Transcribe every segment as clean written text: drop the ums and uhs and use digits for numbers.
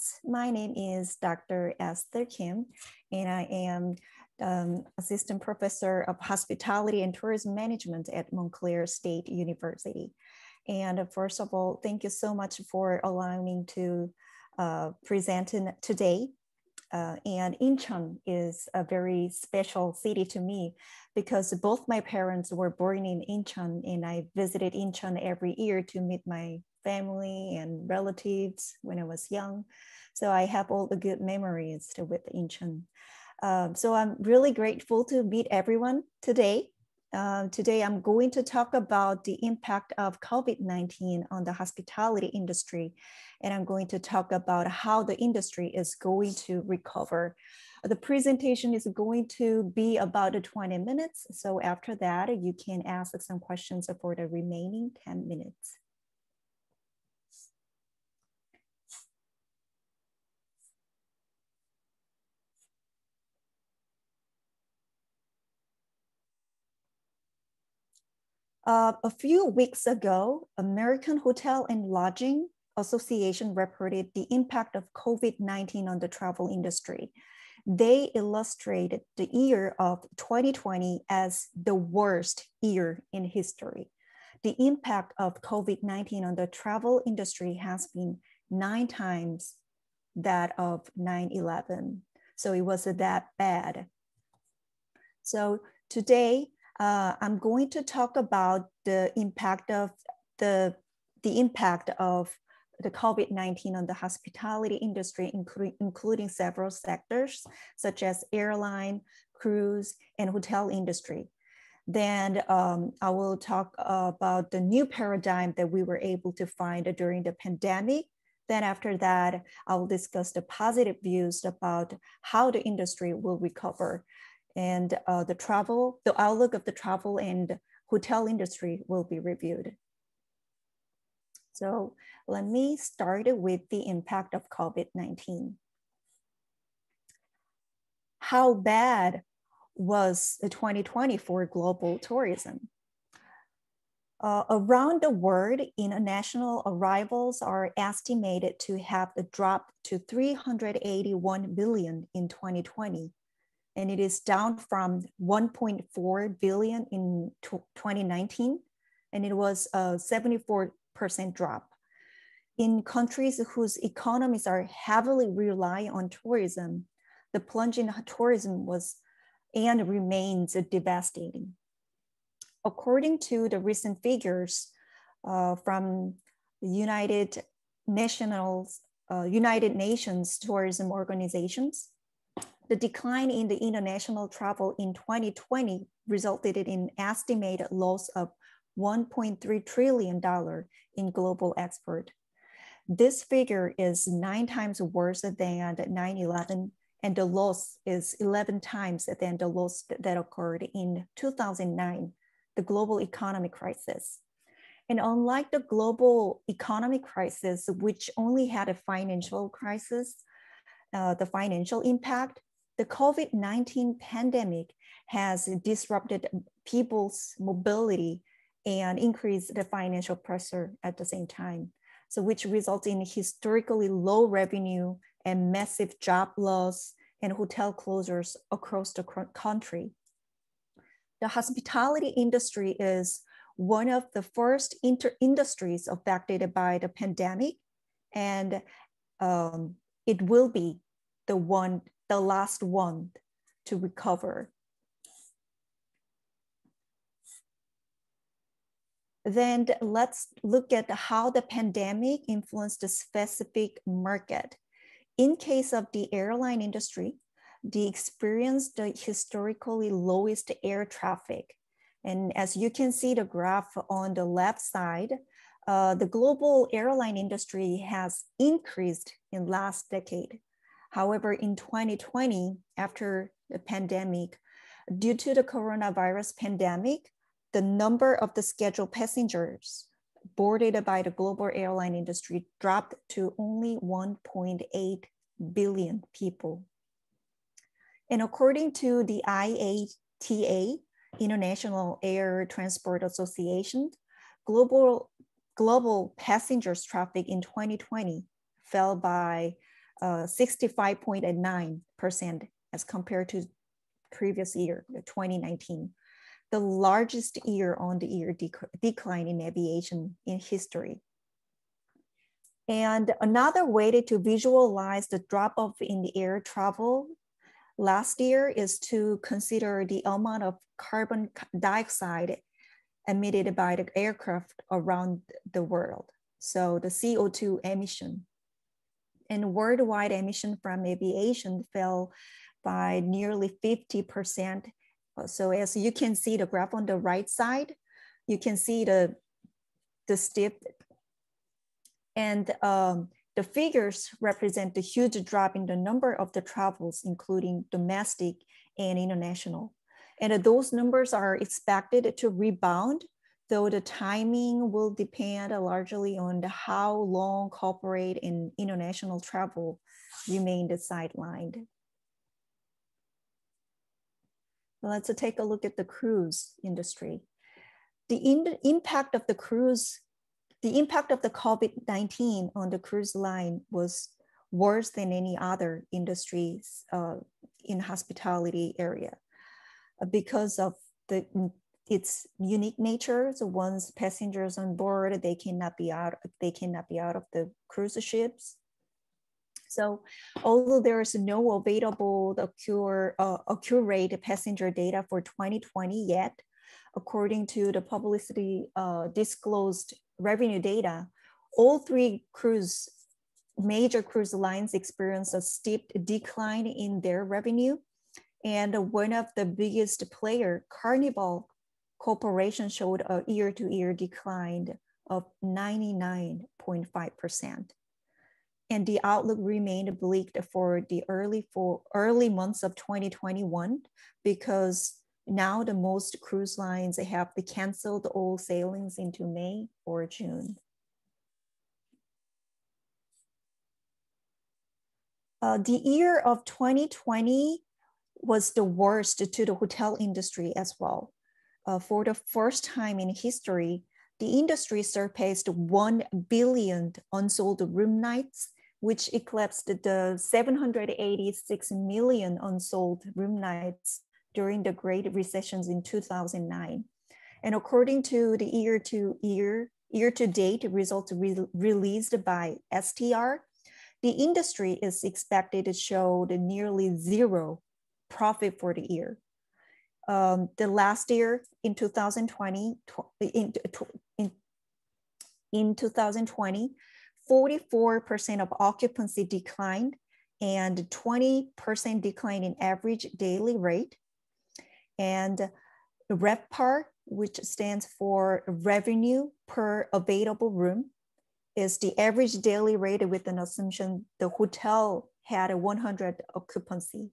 students. My name is Dr. Esther Kim, and I am Assistant Professor of Hospitality and Tourism Management at Montclair State University. And first of all, thank you so much for allowing me to present today. And Incheon is a very special city to me because both my parents were born in Incheon, and I visited Incheon every year to meet my family and relatives when I was young. So I have all the good memories with Incheon. So I'm really grateful to meet everyone today. Today, I'm going to talk about the impact of COVID-19 on the hospitality industry, and I'm going to talk about how the industry is going to recover. The presentation is going to be about 20 minutes. So after that, you can ask some questions for the remaining 10 minutes. A few weeks ago, American Hotel and Lodging Association reported the impact of COVID-19 on the travel industry. They illustrated the year of 2020 as the worst year in history. The impact of COVID-19 on the travel industry has been 9 times that of 9/11. So it was that bad. So today, I'm going to talk about the impact of the COVID-19 on the hospitality industry, including several sectors such as airline, cruise, and hotel industry. Then I will talk about the new paradigm that we were able to find during the pandemic. Then after that, I will discuss the positive views about how the industry will recover. And the outlook of the travel and hotel industry will be reviewed. So let me start with the impact of COVID-19. How bad was 2020 for global tourism? Around the world, international arrivals are estimated to have dropped to 381 billion in 2020. And it is down from 1.4 billion in 2019, and it was a 74% drop. In countries whose economies are heavily reliant on tourism, the plunge in tourism was and remains devastating. According to the recent figures from the United Nations Tourism Organizations, the decline in the international travel in 2020 resulted in an estimated loss of $1.3 trillion in global export. This figure is 9 times worse than 9/11, and the loss is 11 times than the loss that occurred in 2009, the global economic crisis. And unlike the global economic crisis, which only had a financial crisis, the financial impact, the COVID-19 pandemic has disrupted people's mobility and increased the financial pressure at the same time. So which results in historically low revenue and massive job loss and hotel closures across the country. The hospitality industry is one of the first industries affected by the pandemic, and it will be the last one to recover. Then let's look at how the pandemic influenced the specific market. In case of the airline industry, they experienced the historically lowest air traffic. And as you can see the graph on the left side, the global airline industry has increased in last decade. However, in 2020, after the pandemic, due to the coronavirus pandemic, the number of the scheduled passengers boarded by the global airline industry dropped to only 1.8 billion people. And according to the IATA, International Air Transport Association, global passengers traffic in 2020 fell by 65.9% as compared to previous year, 2019, the largest year-on-year decline in aviation in history. And another way to visualize the drop-off in the air travel last year is to consider the amount of carbon dioxide emitted by the aircraft around the world. So the CO2 emission. And worldwide emission from aviation fell by nearly 50%. So as you can see the graph on the right side, you can see the steep, and the figures represent the huge drop in the number of the travels, including domestic and international. And those numbers are expected to rebound, though the timing will depend largely on how long corporate and international travel remained sidelined. Let's take a look at the cruise industry. The impact of the COVID-19 on the cruise line was worse than any other industries in hospitality area because of its unique nature. So once passengers on board, they cannot be out of the cruise ships. So although there is no available accurate passenger data for 2020 yet, according to the publicly disclosed revenue data, all three major cruise lines experienced a steep decline in their revenue. And one of the biggest player, Carnival Corporation, showed a year-to-year decline of 99.5%. And the outlook remained bleak for the early months of 2021, because now the most cruise lines have canceled all sailings into May or June. The year of 2020 was the worst to the hotel industry as well. For the first time in history, the industry surpassed 1 billion unsold room nights, which eclipsed the 786 million unsold room nights during the Great Recessions in 2009. And according to the year-to-date results released by STR, the industry is expected to show the nearly zero profit for the year. The last year in 2020, 44% of occupancy declined and 20% decline in average daily rate. And RevPAR, which stands for revenue per available room, is the average daily rate with an assumption the hotel had a 100 occupancy.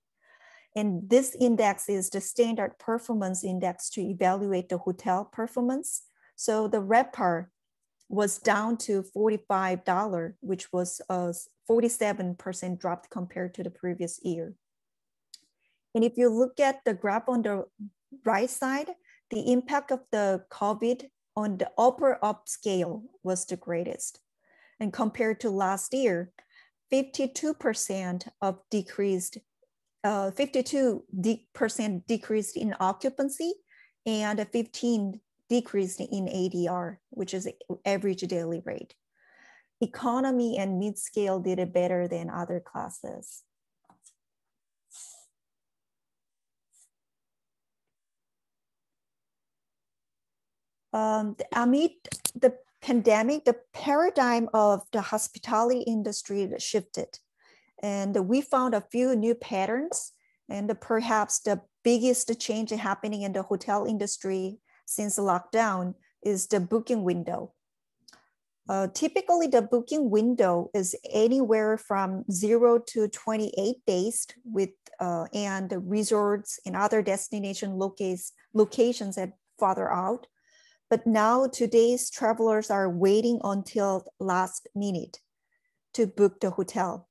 And this index is the standard performance index to evaluate the hotel performance. So the RevPAR was down to $45, which was a 47% drop compared to the previous year. And if you look at the graph on the right side, the impact of the COVID on the upper upscale was the greatest. And compared to last year, 52% decreased in occupancy and 15% decreased in ADR, which is average daily rate. Economy and mid-scale did it better than other classes. Amid the pandemic, the paradigm of the hospitality industry shifted. And we found a few new patterns, and perhaps the biggest change happening in the hotel industry since lockdown is the booking window. Typically, the booking window is anywhere from 0 to 28 days and resorts and other destination locations that farther out. But now today's travelers are waiting until last minute to book the hotel.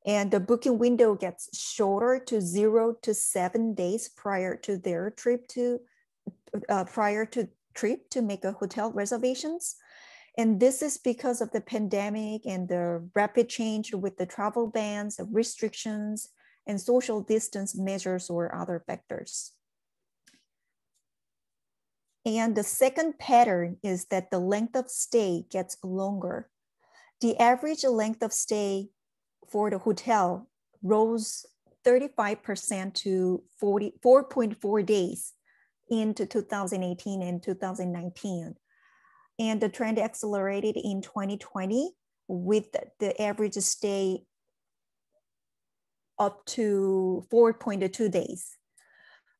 And the booking window gets shorter to 0 to 7 days prior to their trip to make a hotel reservations. And this is because of the pandemic and the rapid change with the travel bans, restrictions, and social distance measures or other factors. And the second pattern is that the length of stay gets longer. The average length of stay for the hotel rose 35% to 4.4 days into 2018 and 2019. And the trend accelerated in 2020 with the average stay up to 4.2 days.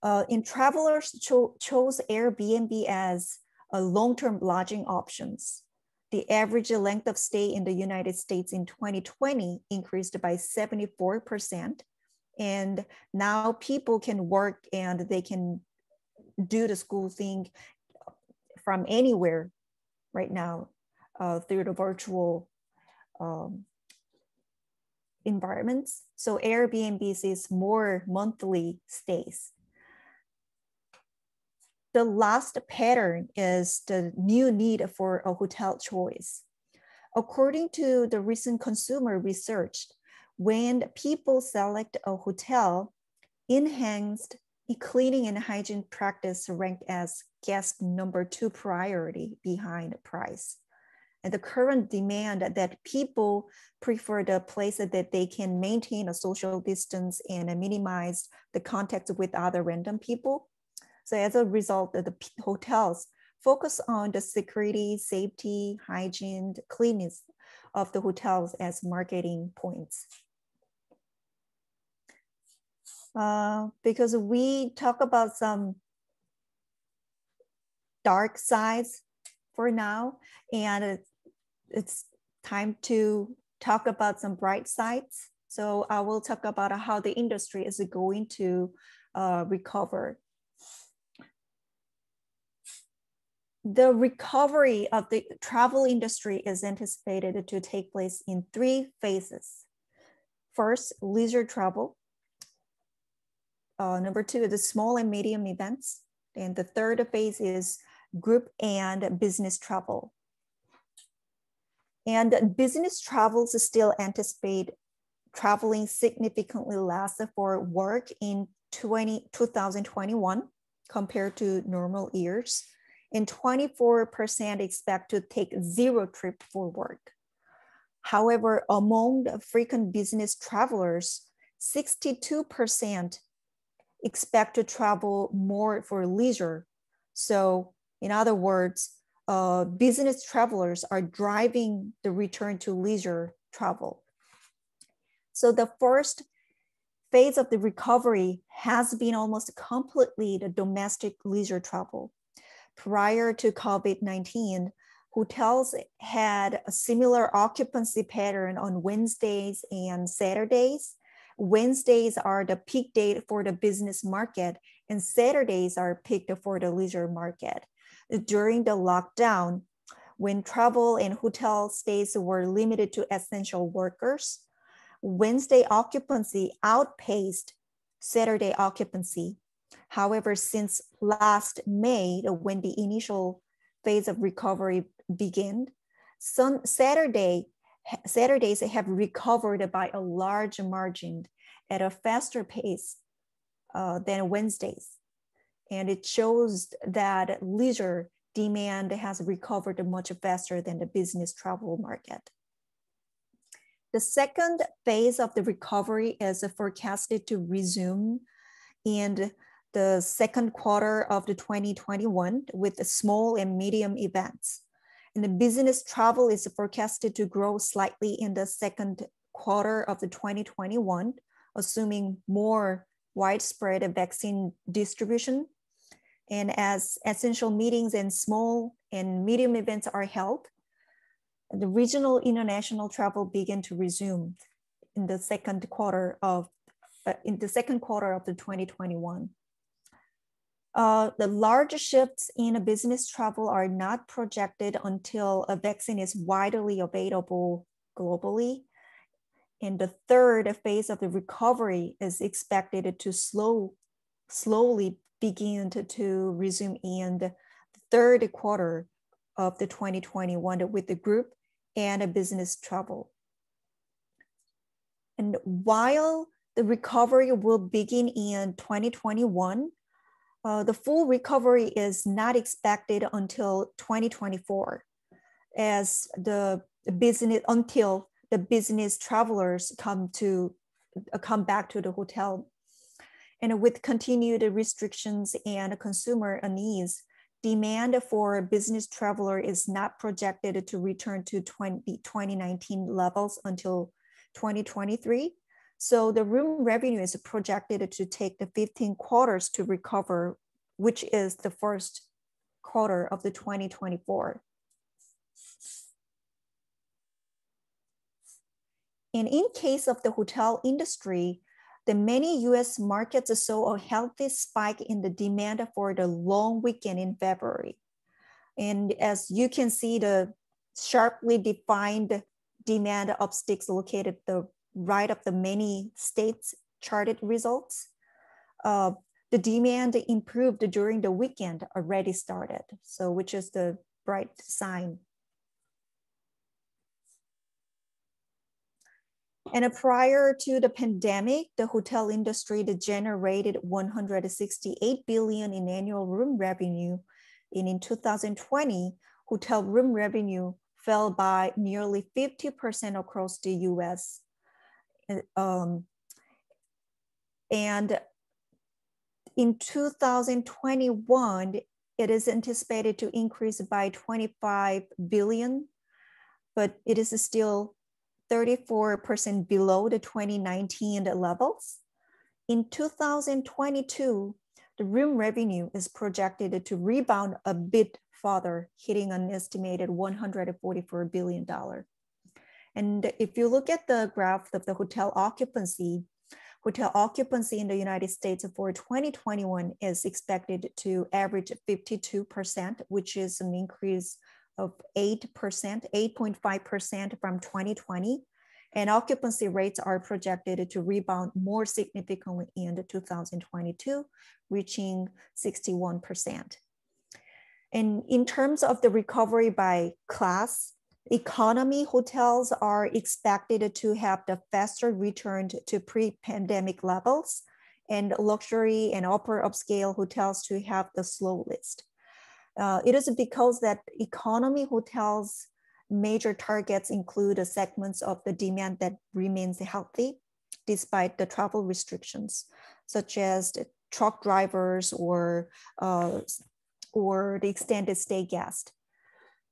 And travelers chose Airbnb as a long-term lodging options. The average length of stay in the United States in 2020 increased by 74%. And now people can work and they can do the school thing from anywhere right now through the virtual environments. So Airbnb sees more monthly stays. The last pattern is the new need for a hotel choice. According to the recent consumer research, when people select a hotel, enhanced cleaning and hygiene practice ranked as guest number 2 priority behind price. And the current demand that people prefer the place that they can maintain a social distance and minimize the contact with other random people. So as a result, the hotels focus on the security, safety, hygiene, cleanliness of the hotels as marketing points. Because we talk about some dark sides for now, and it's time to talk about some bright sides. So I will talk about how the industry is going to recover. The recovery of the travel industry is anticipated to take place in 3 phases. First, leisure travel. Number 2 is the small and medium events. And the third phase is group and business travel. And business travels still anticipate traveling significantly less for work in 2021 compared to normal years. And 24% expect to take 0 trip for work. However, among the frequent business travelers, 62% expect to travel more for leisure. So in other words, business travelers are driving the return to leisure travel. So the first phase of the recovery has been almost completely the domestic leisure travel. Prior to COVID-19, hotels had a similar occupancy pattern on Wednesdays and Saturdays. Wednesdays are the peak date for the business market, and Saturdays are peaked for the leisure market. During the lockdown, when travel and hotel stays were limited to essential workers, Wednesday occupancy outpaced Saturday occupancy. However, since last May, when the initial phase of recovery began, Saturdays have recovered by a large margin at a faster pace than Wednesdays. And it shows that leisure demand has recovered much faster than the business travel market. The second phase of the recovery is forecasted to resume in the second quarter of the 2021 with the small and medium events. And the business travel is forecasted to grow slightly in the second quarter of the 2021, assuming more widespread vaccine distribution. And as essential meetings and small and medium events are held, the regional international travel began to resume in the second quarter of the 2021. The large shifts in business travel are not projected until a vaccine is widely available globally. And the third phase of the recovery is expected to slowly begin to resume in the third quarter of the 2021 with the group and a business travel. And while the recovery will begin in 2021, the full recovery is not expected until 2024, as the business travelers come back to the hotel. And with continued restrictions and consumer unease, demand for business traveler is not projected to return to 2019 levels until 2023. So the room revenue is projected to take the 15 quarters to recover, which is the first quarter of the 2024. And in case of the hotel industry, the many US markets saw a healthy spike in the demand for the long weekend in February. And as you can see, the sharply defined demand upsticks located the right of the many states charted results. The demand improved during the weekend already started, so which is the bright sign. And prior to the pandemic, the hotel industry generated 168 billion in annual room revenue. And in 2020, hotel room revenue fell by nearly 50% across the US. And in 2021, it is anticipated to increase by 25 billion, but it is still 34% below the 2019 levels. In 2022, the room revenue is projected to rebound a bit further, hitting an estimated $144 billion. And if you look at the graph of the hotel occupancy in the United States for 2021 is expected to average 52%, which is an increase of 8.5% from 2020. And occupancy rates are projected to rebound more significantly in 2022, reaching 61%. And in terms of the recovery by class, economy hotels are expected to have the faster return to pre-pandemic levels, and luxury and upper upscale hotels to have the slowest. It is because that economy hotels' major targets include the segments of the demand that remains healthy despite the travel restrictions, such as the truck drivers or the extended stay guest.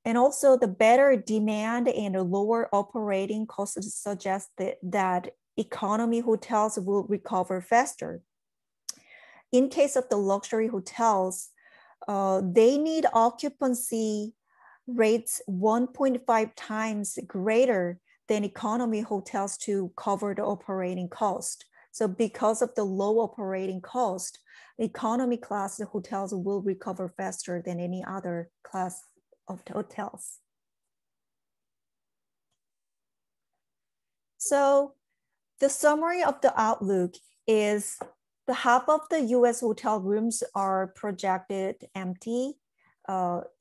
And also the better demand and the lower operating costs suggest that economy hotels will recover faster. In case of the luxury hotels, they need occupancy rates 1.5 times greater than economy hotels to cover the operating cost. So because of the low operating cost, economy class hotels will recover faster than any other class of the hotels. So the summary of the outlook is the half of the US hotel rooms are projected empty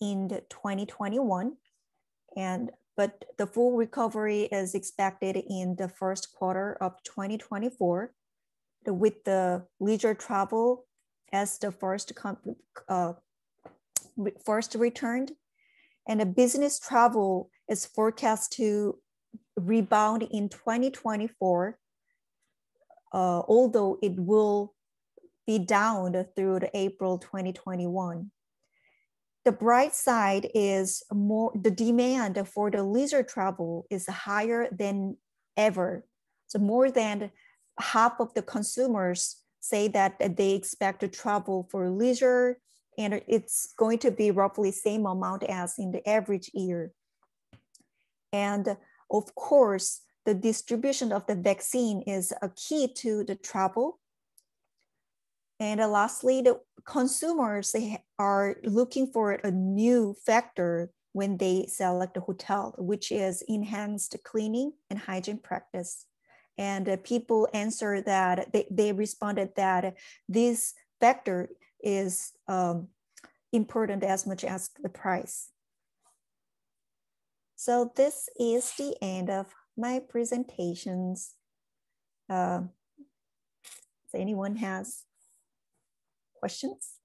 in 2021, but the full recovery is expected in the first quarter of 2024, with the leisure travel as the first returned, and the business travel is forecast to rebound in 2024, although it will be down through the April 2021. The bright side is the demand for the leisure travel is higher than ever. So more than half of the consumers say that they expect to travel for leisure, and it's going to be roughly same amount as in the average year. And of course, the distribution of the vaccine is a key to the travel. And lastly, the consumers, they are looking for a new factor when they select a hotel, which is enhanced cleaning and hygiene practice. And people answer that, they responded that this factor is important as much as the price. So this is the end of my presentations. Does anyone has questions?